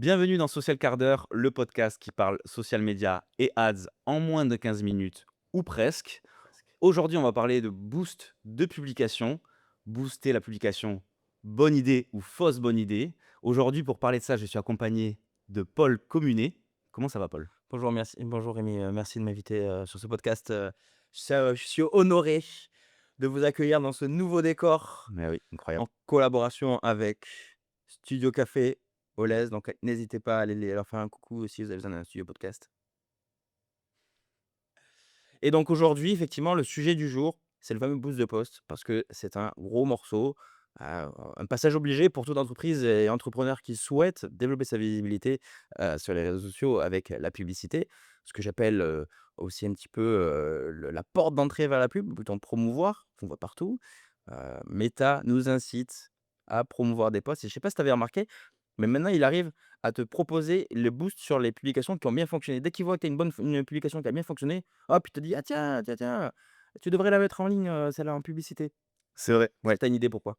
Bienvenue dans Social Quart d'heure, le podcast qui parle social media et ads en moins de 15 minutes ou presque. Aujourd'hui, on va parler de boost de publication. Booster la publication, bonne idée ou fausse bonne idée. Aujourd'hui, pour parler de ça, je suis accompagné de Paul Communet. Comment ça va, Paul? Bonjour Rémi, merci de m'inviter, sur ce podcast, je suis honoré de vous accueillir dans ce nouveau décor Mais oui, incroyable. en collaboration avec Studio Café Olez, donc n'hésitez pas à aller leur faire un coucou si vous avez besoin d'un studio podcast. Et donc aujourd'hui, effectivement, le sujet du jour, c'est le fameux boost de post parce que c'est un gros morceau, un passage obligé pour toute entreprise et entrepreneur qui souhaite développer sa visibilité, sur les réseaux sociaux avec la publicité. Ce que j'appelle, aussi un petit peu, le la porte d'entrée vers la pub, le bouton promouvoir qu'on voit partout. Meta nous incite à promouvoir des posts et je ne sais pas si tu avais remarqué, mais maintenant il arrive à te proposer le boost sur les publications qui ont bien fonctionné. Dès qu'il voit que tu as une publication qui a bien fonctionné, hop, il te dit: «Ah tiens, tiens, tiens, tu devrais la mettre en ligne, celle-là en publicité». C'est vrai, Est-ce ouais. que tu as une idée pourquoi?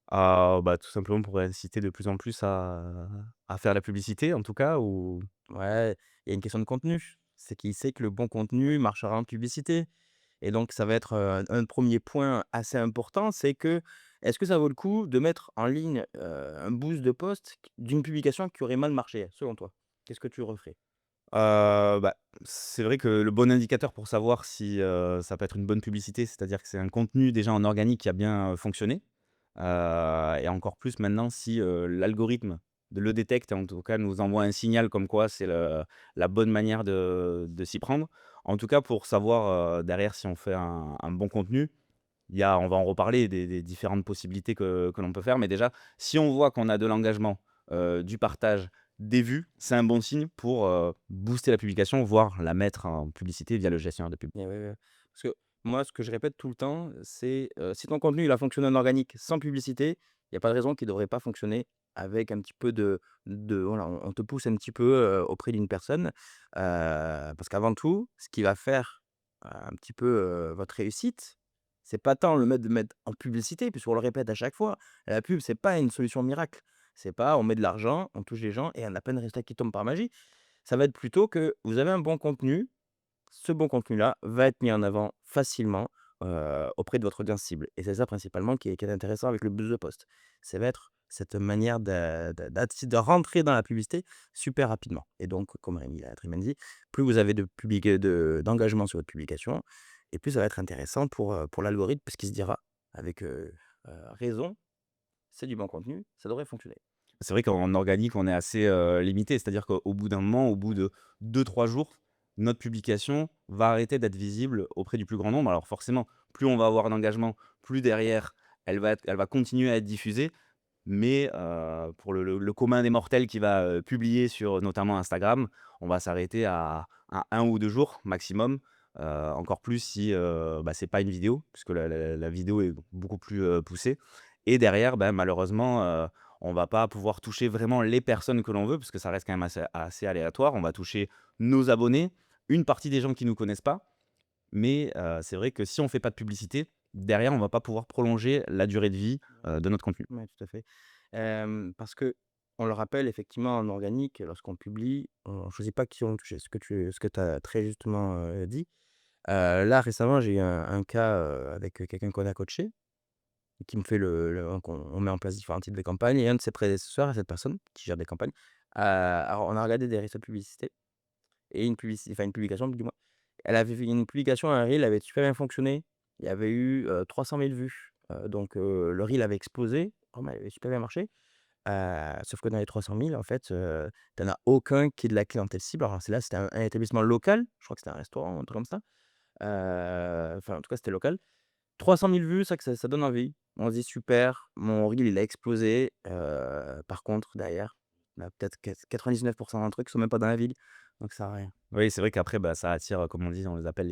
Tout simplement pour inciter de plus en plus à faire la publicité, en tout cas, ou Ouais, il y a une question de contenu. C'est qu'il sait que le bon contenu marchera en publicité et donc ça va être, un 1 point assez important, c'est que, est-ce que ça vaut le coup de mettre en ligne, un boost de post d'une publication qui aurait mal marché, selon toi? Qu'est-ce que tu referais? C'est vrai que le bon indicateur pour savoir si, ça peut être une bonne publicité, c'est-à-dire que c'est un contenu déjà en organique qui a bien, fonctionné, et encore plus maintenant si, l'algorithme le détecte et en tout cas nous envoie un signal comme quoi c'est la bonne manière de s'y prendre. En tout cas pour savoir, derrière si on fait un bon contenu, on va en reparler des différentes possibilités que l'on peut faire, mais déjà, si on voit qu'on a de l'engagement, du partage, des vues, c'est un bon signe pour, booster la publication, voire la mettre en publicité via le gestionnaire de pub. Et ouais, ouais. Parce que moi, ce que je répète tout le temps, c'est, si ton contenu, il a fonctionné en organique sans publicité, il y a pas de raison qu'il ne devrait pas fonctionner avec un petit peu de voilà, on te pousse un petit peu, auprès d'une personne. Parce qu'avant tout, ce qui va faire, un petit peu, votre réussite, c'est pas tant le mettre de mettre en publicité, puisqu'on le répète à chaque fois. La pub, c'est pas une solution miracle. C'est pas on met de l'argent, on touche les gens et on a plein de résultats qui tombent par magie. Ça va être plutôt que vous avez un bon contenu, ce bon contenu-là va être mis en avant facilement, auprès de votre audience cible et c'est ça principalement qui est intéressant avec le boost de post. Ça va être cette manière de rentrer dans la publicité super rapidement et donc comme Rémi l'a très bien dit, plus vous avez d'engagement sur votre publication et plus ça va être intéressant pour l'algorithme puisqu'il se dira avec, raison: «C'est du bon contenu, ça devrait fonctionner». C'est vrai qu'en organique, on est assez, limité, c'est-à-dire qu'au bout d'un moment, au bout de 2-3 jours, notre publication va arrêter d'être visible auprès du plus grand nombre. Alors forcément, plus on va avoir d'engagement, plus derrière, elle va continuer à être diffusée. Mais, pour le commun des mortels qui va, publier sur notamment Instagram, on va s'arrêter à 1 ou 2 jours maximum, encore plus si, c'est pas une vidéo puisque la vidéo est beaucoup plus, poussée et derrière, malheureusement, on va pas pouvoir toucher vraiment les personnes que l'on veut parce que ça reste quand même assez aléatoire. On va toucher nos abonnés, une partie des gens qui nous connaissent pas, mais, c'est vrai que si on fait pas de publicité, derrière on va pas pouvoir prolonger la durée de vie, de notre contenu. Ouais, tout à fait. Parce que on le rappelle effectivement en organique, lorsqu'on publie, on choisit pas qui on touche. Ce que tu as très justement, dit. Là récemment, j'ai eu un cas, avec, quelqu'un qu'on a coaché, qui me fait le qu'on on met en place différents types de campagnes et un de ses prédécesseurs à cette personne qui gère des campagnes, alors on a regardé des résultats de publicité et une publication du moins. Elle avait fait une publication, un reel avait super bien fonctionné. Il y avait eu, 300 000 vues, donc le reel avait explosé, vraiment il avait super bien marché. Sauf que dans les 300 000 en fait, tu en as aucun qui est de la clientèle cible. Alors c'est là, c'était un établissement local, je crois que c'était un restaurant, un truc comme ça. Enfin en tout cas c'était local. 300 000 vues, c'est vrai que ça donne envie. On se dit: «Super, mon reel il a explosé». Par contre derrière, on a peut-être 99 d'entre eux qui sont même pas dans la ville, donc ça sert à rien. Oui, c'est vrai qu'après, ça attire, comme on dit, on les appelle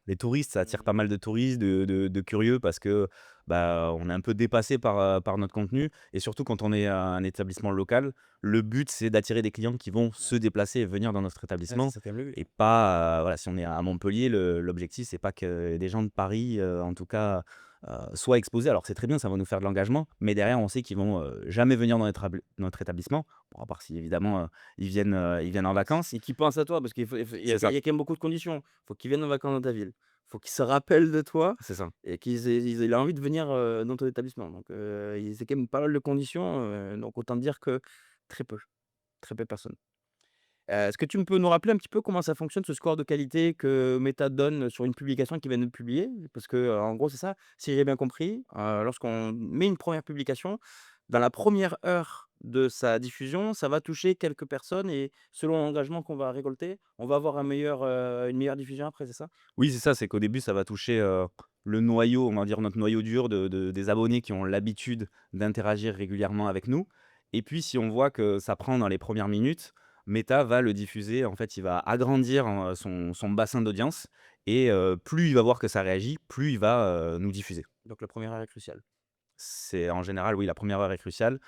les touristes. Ça attire pas Mmh. mal de touristes, de curieux parce que, on est un peu dépassé par notre contenu et surtout quand on est un établissement local, le but, c'est d'attirer des clients qui vont se déplacer et venir dans notre Ouais, c'est établissement ça quand même le but. et pas, voilà, si on est à Montpellier, l'objectif, c'est pas que des gens de Paris, en tout cas, soit exposés. Alors c'est très bien, ça va nous faire de l'engagement, mais derrière on sait qu'ils vont, jamais venir dans notre établissement. Bon, à part si évidemment, ils viennent en vacances. Et qui pense à toi parce qu'il C'est ça, y a quand même beaucoup de conditions. Faut qu'ils viennent en vacances dans ta ville. Faut qu'ils se rappellent de toi c'est ça. et qu'ils aient envie de venir, dans ton établissement. Donc, il c'est quand même pas mal de conditions, donc autant dire que très peu, très peu de personnes. Est-ce que tu peux nous rappeler un petit peu comment ça fonctionne, ce score de qualité que Meta donne sur une publication qu'ils viennent de publier? Parce que, en gros, c'est ça, si j'ai bien compris, lorsqu'on met une première publication, dans la première heure de sa diffusion, ça va toucher quelques personnes et selon l'engagement qu'on va récolter, on va avoir une meilleure diffusion après, c'est ça? Oui, c'est ça, c'est qu'au début, ça va toucher, le noyau, on va dire notre noyau dur de des abonnés qui ont l'habitude d'interagir régulièrement avec nous et puis si on voit que ça prend dans les premières minutes, Meta va le diffuser, en fait, il va agrandir, son bassin d'audience et plus il va voir que ça réagit, plus il va, nous diffuser. Donc la première heure est cruciale. C'est en général, oui, la première heure est cruciale,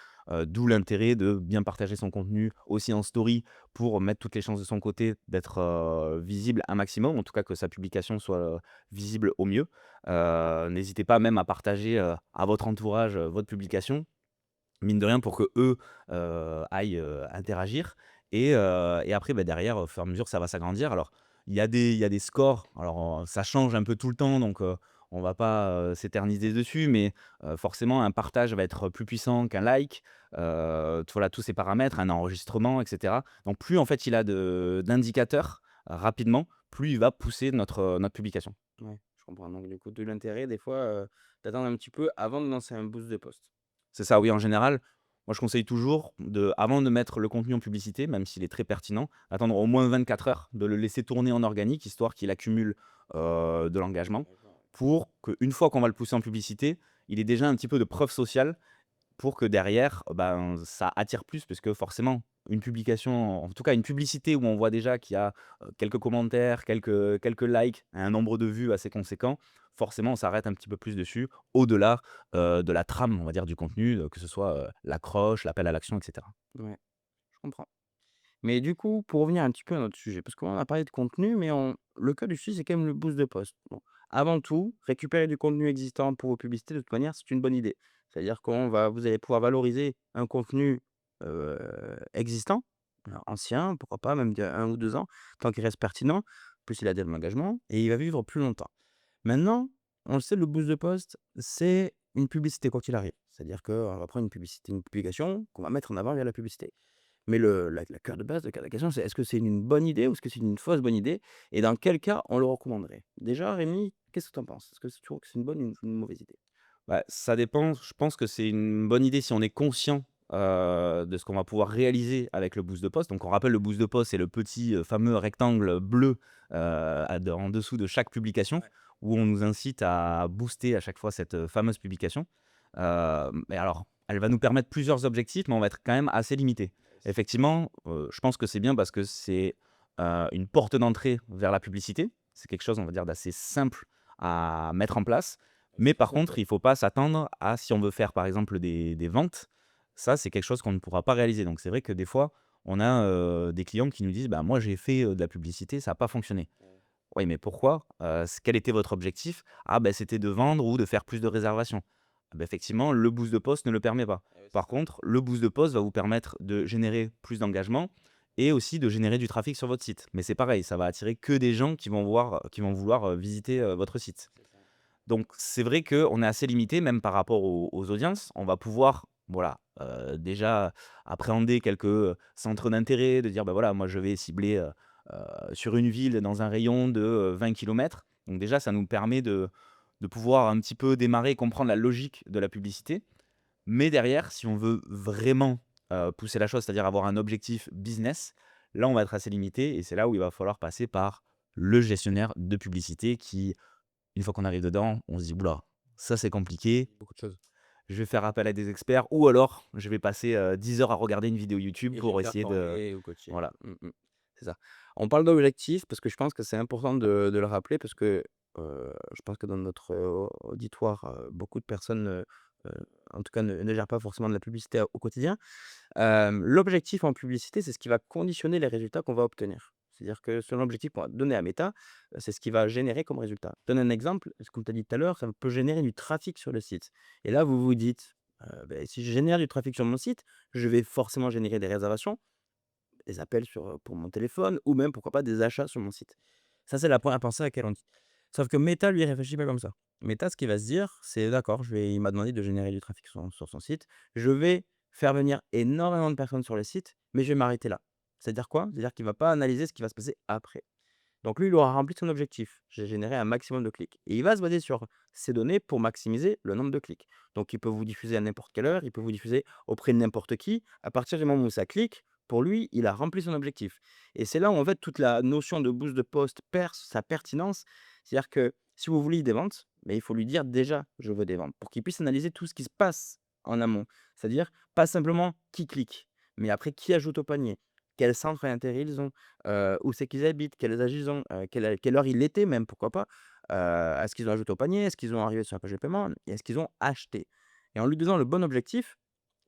d'où l'intérêt de bien partager son contenu aussi en story pour mettre toutes les chances de son côté d'être, visible un maximum, en tout cas que sa publication soit, visible au mieux. N'hésitez pas même à partager, à votre entourage, votre publication, mine de rien pour qu'eux, aillent, interagir et après, bah, derrière, au fur et à mesure, ça va s'agrandir. Alors, il y a des scores, alors, ça change un peu tout le temps donc on va pas, s'éterniser dessus mais forcément un partage va être plus puissant qu'un like, voilà, tous ces paramètres, un enregistrement et cetera. Donc plus en fait il a de d'indicateurs, rapidement, plus il va pousser notre publication. Ouais, je comprends. Donc du coup, de l'intérêt des fois, d'attendre un petit peu avant de lancer un boost de post. C'est ça, oui, en général, moi je conseille toujours avant de mettre le contenu en publicité, même s'il est très pertinent, attendre au moins 24 heures, de le laisser tourner en organique, histoire qu'il accumule, de l'engagement, D'accord, pour qu'une fois qu'on va le pousser en publicité, il ait déjà un petit peu de preuve sociale pour que derrière, ben, ça attire plus parce que forcément, une publication, en tout cas une publicité où on voit déjà qu'il y a, quelques commentaires, quelques likes, un nombre de vues assez conséquent, forcément on s'arrête un petit peu plus dessus, au-delà, de la trame, on va dire, du contenu, que ce soit, l'accroche, l'appel à l'action et cetera. ouais, je comprends. Mais du coup, pour revenir un petit peu à notre sujet, parce qu'on a parlé de contenu, mais le cœur du sujet, c'est quand même le boost de post. Bon, avant tout, récupérer du contenu existant pour vos publicités, de toute manière, c'est une bonne idée. C'est-à-dire vous allez pouvoir valoriser un contenu existant, alors ancien, pourquoi pas, même d'il y a 1 ou 2 ans, tant qu'il reste pertinent, plus il a de l'engagement et il va vivre plus longtemps. Maintenant, on le sait, le boost de post, c'est une publicité quoi qu'il arrive. C'est-à-dire qu'on va prendre une publicité, une publication qu'on va mettre en avant via la publicité. Mais la cœur de base, le cœur de la question, c'est est-ce que c'est une bonne idée ou est-ce que c'est une fausse bonne idée? Et dans quel cas on le recommanderait? Déjà, Rémi, qu'est-ce que tu en penses? Est-ce que tu trouves que c'est une bonne ou une mauvaise idée? Bah, ça dépend, je pense que c'est une bonne idée si on est conscient, de ce qu'on va pouvoir réaliser avec le boost de post. Donc on rappelle le boost de post, c'est le petit, fameux rectangle bleu, en dessous de chaque publication Ouais. où on nous incite à booster à chaque fois cette, fameuse publication. Mais alors, elle va nous permettre plusieurs objectifs, mais on va être quand même assez limité. Effectivement, je pense que c'est bien parce que c'est, une porte d'entrée vers la publicité. C'est quelque chose, on va dire, d'assez simple à mettre en place. Mais par contre, il faut pas s'attendre à si on veut faire, par exemple, des ventes, ça, c'est quelque chose qu'on ne pourra pas réaliser. Donc c'est vrai que des fois, on a, des clients qui nous disent: «Bah, moi, j'ai fait, de la publicité, ça a pas fonctionné». «Oui, mais pourquoi? Quel était votre objectif?» «Ah, ben c'était de vendre ou de faire plus de réservations». Ah bah, effectivement, le boost de poste ne le permet pas. Eh oui, c'est Par ça. contre, le boost de poste va vous permettre de générer plus d'engagement et aussi de générer du trafic sur votre site. Mais c'est pareil, ça va attirer que des gens qui vont vouloir, visiter, votre site. C'est ça. Donc c'est vrai qu'on est assez limité même par rapport aux audiences. On va pouvoir, voilà, déjà appréhender quelques, centres d'intérêt, de dire: «Bah, voilà, moi je vais cibler, sur une ville dans un rayon de, 20 kilomètres». Donc déjà ça nous permet de pouvoir un petit peu démarrer et comprendre la logique de la publicité. Mais derrière, si on veut vraiment, pousser la chose, c'est-à-dire avoir un objectif business, là on va être assez limité et c'est là où il va falloir passer par le gestionnaire de publicité qui, une fois qu'on arrive dedans, on se dit: «Ouh ça c'est compliqué, Beaucoup de choses. je vais faire appel à des experts ou alors je vais passer, 10 heures à regarder une vidéo YouTube Et je vais me pour faire essayer de». former ou coacher. Voilà. C'est ça. On parle d'objectifs parce que je pense que c'est important de le rappeler parce que, je pense que dans notre, auditoire, beaucoup de personnes, heu, en tout cas ne gèrent pas forcément de la publicité au quotidien. L'objectif en publicité, c'est ce qui va conditionner les résultats qu'on va obtenir. C'est-à-dire que selon l'objectif qu'on va donner à Meta, c'est ce qui va générer comme résultat. Je donne un exemple, comme tu as dit tout à l'heure, ça peut générer du trafic sur le site et là, vous vous dites: Si je génère du trafic sur mon site, je vais forcément générer des réservations, des appels pour mon téléphone ou même pourquoi pas des achats sur mon site. Ça, c'est la première pensée à laquelle on dit. Sauf que Meta, lui, il réfléchit pas comme ça. Meta, ce qu'il va se dire, c'est: «D'accord, il m'a demandé de générer du trafic sur son site. Je vais faire venir énormément de personnes sur le site, mais je vais m'arrêter là». C'est-à-dire quoi? C'est-à-dire qu'il va pas analyser ce qui va se passer après. Donc lui, il aura rempli son objectif. J'ai généré un maximum de clics et il va se baser sur ces données pour maximiser le nombre de clics. Donc il peut vous diffuser à n'importe quelle heure, il peut vous diffuser auprès de n'importe qui. À partir du moment où ça clique, pour lui, il a rempli son objectif. Et c'est là où en fait toute la notion de boost de post perd sa pertinence. C'est-à-dire que si vous voulez des ventes, mais il faut lui dire déjà je veux des ventes pour qu'il puisse analyser tout ce qui se passe en amont. C'est-à-dire pas simplement qui clique, mais après qui ajoute au panier, quel centre d'intérêt ils ont, où c'est qu'ils habitent, quels âges ils ont, quelle heure il était même, pourquoi pas. Est-ce qu'ils ont ajouté au panier? Est-ce qu'ils ont arrivé sur la page de paiement? Et est-ce qu'ils ont acheté? Et en lui donnant le bon objectif,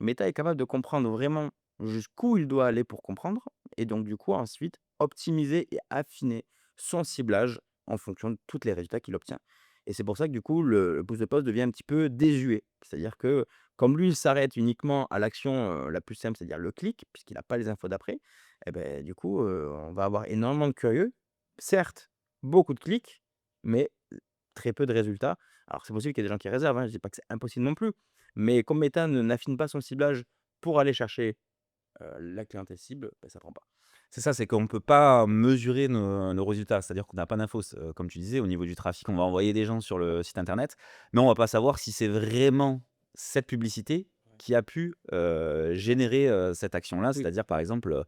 Meta est capable de comprendre vraiment jusqu'où il doit aller pour comprendre et donc du coup ensuite optimiser et affiner son ciblage en fonction de tous les résultats qu'il obtient. Et c'est pour ça que du coup le boost de poste devient un petit peu désuet. C'est-à-dire que comme lui il s'arrête uniquement à l'action, la plus simple, c'est-à-dire le clic, puisqu'il n'a pas les infos d'après, et beh, du coup, on va avoir énormément de curieux. Certes, beaucoup de clics, mais très peu de résultats. Alors c'est possible qu'il y ait des gens qui réservent, hein, je dis pas que c'est impossible non plus, mais comme Meta n'affine pas son ciblage pour aller chercher, la clientèle cible, bah, ça prend pas. C'est ça, c'est qu'on ne peut pas mesurer nos résultats. C'est-à-dire qu'on n'a pas d'infos. Comme tu disais, au niveau du trafic, on va envoyer des gens sur le site internet, mais on va pas savoir si c'est vraiment cette publicité Ouais. qui a pu, générer, cette action-là. Oui. C'est-à-dire, par exemple,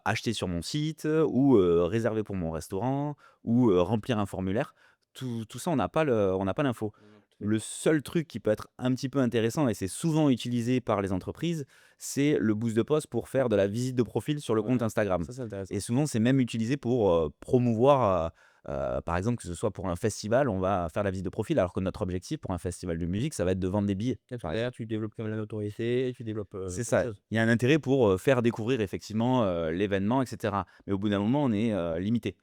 acheter sur mon site, ou, réserver pour mon restaurant, ou, remplir un formulaire. Tout ça, on n'a pas l'info. Non, tout Le seul truc qui peut être un petit peu intéressant, et c'est souvent utilisé par les entreprises, c'est le boost de post pour faire de la visite de profil sur le compte ouais, Instagram. ça c'est intéressant. Et souvent, c'est même utilisé pour, promouvoir, par exemple, que ce soit pour un festival, on va faire la visite de profil, alors que notre objectif pour un festival de musique, ça va être de vendre des billets, Et par derrière exemple. tu développes quand même la notoriété, tu développes, C'est plein de ça. choses. Il y a un intérêt pour, faire découvrir effectivement, l'événement et cetera. Mais au bout d'un moment, on est, limité.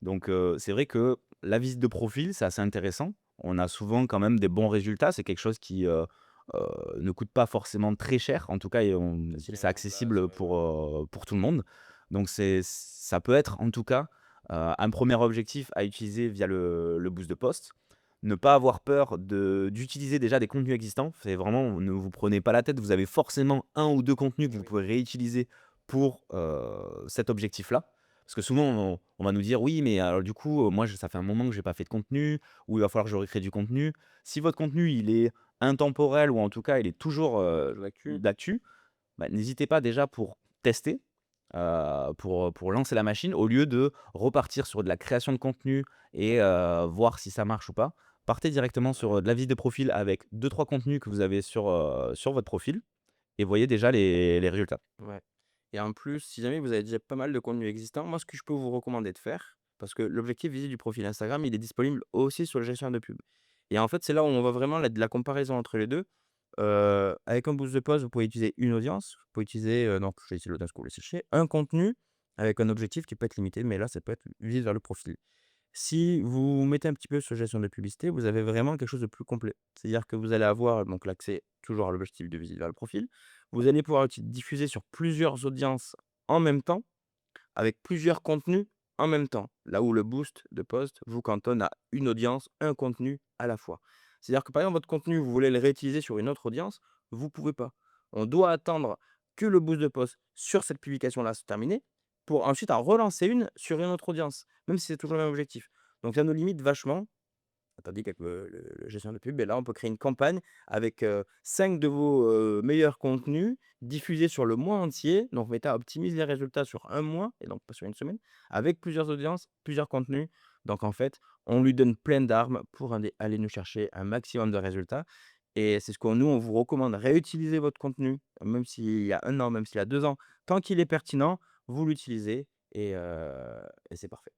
Donc, c'est vrai que la visite de profil, c'est assez intéressant. On a souvent quand même des bons résultats. C'est quelque chose qui, ne coûte pas forcément très cher. En tout cas, et Facile à c'est mettre en place, accessible ouais, ouais. pour tout le monde. Donc ça peut être en tout cas, un premier objectif à utiliser via le boost de post. Ne pas avoir peur d'utiliser déjà des contenus existants. C'est vraiment, ne vous prenez pas la tête, vous avez forcément un ou 2 contenus que Eh vous oui. pouvez réutiliser pour, cet objectif-là. Parce que souvent on va nous dire: «Oui, mais alors du coup, moi ça fait un moment que j'ai pas fait de contenu, ou il va falloir que je recrée du contenu». Si votre contenu, il est intemporel, ou en tout cas il est toujours, Toujours d'actu. d'actu, bah, n'hésitez pas déjà pour tester, pour lancer la machine, au lieu de repartir sur de la création de contenu et voir si ça marche ou pas. Partez directement sur, Ouais. de la visite de profil avec deux trois contenus que vous avez sur votre profil, et voyez déjà les résultats. Ouais et en plus, si jamais vous avez déjà pas mal de contenu existant, moi, ce que je peux vous recommander de faire, parce que l'objectif visé du profil Instagram, il est disponible aussi sur le gestionnaire de pub et en fait, c'est là où on voit vraiment la comparaison entre les 2. Avec un boost de post, vous pouvez utiliser une audience, vous pouvez utiliser, donc je vais utiliser l'audience que vous voulez chercher, un contenu avec un objectif qui peut être limité, mais là, ça peut être visé vers le profil. Si vous mettez un petit peu sur gestion de publicité, vous avez vraiment quelque chose de plus complet. C'est-à-dire que vous allez avoir donc l'accès toujours à l'objectif de visite vers le profil. Vous allez pouvoir diffuser sur plusieurs audiences en même temps, avec plusieurs contenus en même temps. Là où le boost de post vous cantonne à une audience, un contenu à la fois. C'est-à-dire que par exemple, votre contenu, vous voulez le réutiliser sur une autre audience, vous ne pouvez pas. On doit attendre que le boost de post sur cette publication-là se termine pour ensuite en relancer une sur une autre audience, même si c'est toujours le même objectif. Donc ça nous limite vachement. Tandis qu'avec le gestionnaire de pub, et là, on peut créer une campagne avec, 5 de vos, meilleurs contenus diffusés sur le mois entier. Donc Meta optimise les résultats sur un mois et donc pas sur une semaine, avec plusieurs audiences, plusieurs contenus. Donc en fait, on lui donne plein d'armes pour aller nous chercher un maximum de résultats et c'est ce qu'on nous, on vous recommande. Réutiliser votre contenu, même s'il y a 1 an, même s'il y a 2 ans. Tant qu'il est pertinent, vous l'utilisez et c'est parfait.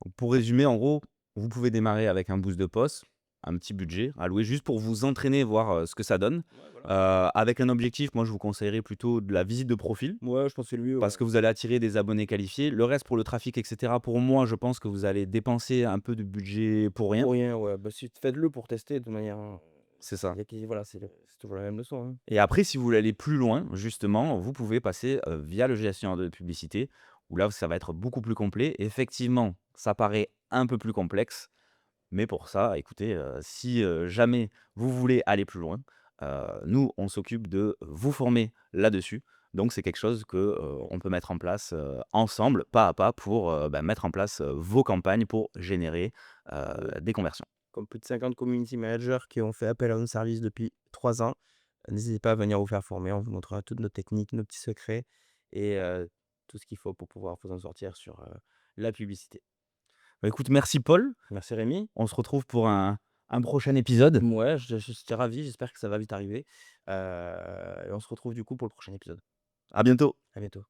Donc pour résumer, en gros, vous pouvez démarrer avec un boost de post. un petit budget alloué juste pour vous entraîner, voir, ce que ça donne. Ouais, voilà. Avec un objectif, moi je vous conseillerais plutôt de la visite de profil, Ouais, je pense que c'est le mieux, parce ouais. que vous allez attirer des abonnés qualifiés. Le reste pour le trafic et cetera, pour moi, je pense que vous allez dépenser un peu de budget pour rien. Pour rien, ouais, bah, si faites-le pour tester de toute manière, hein. C'est ça. Il y a qui voilà, c'est toujours la même leçon, hein. Et après, si vous voulez aller plus loin, justement, vous pouvez passer, via le gestionnaire de publicité, où là, ça va être beaucoup plus complet. Effectivement, ça paraît un peu plus complexe, mais pour ça, écoutez, si, jamais vous voulez aller plus loin, nous, on s'occupe de vous former là-dessus. Donc c'est quelque chose que, on peut mettre en place, ensemble, pas à pas pour, mettre en place, vos campagnes pour générer, Oui. des conversions. Comme plus de 50 community managers qui ont fait appel à nos services depuis 3 ans, n'hésitez pas à venir vous faire former. On vous montrera toutes nos techniques, nos petits secrets et tout ce qu'il faut pour pouvoir vous en sortir sur, la publicité. Bah, écoute, merci Paul. Merci Rémi. On se retrouve pour un prochain épisode. Ouais, je suis ravi, j'espère que ça va vite arriver, et on se retrouve du coup pour le prochain épisode. À bientôt. À bientôt.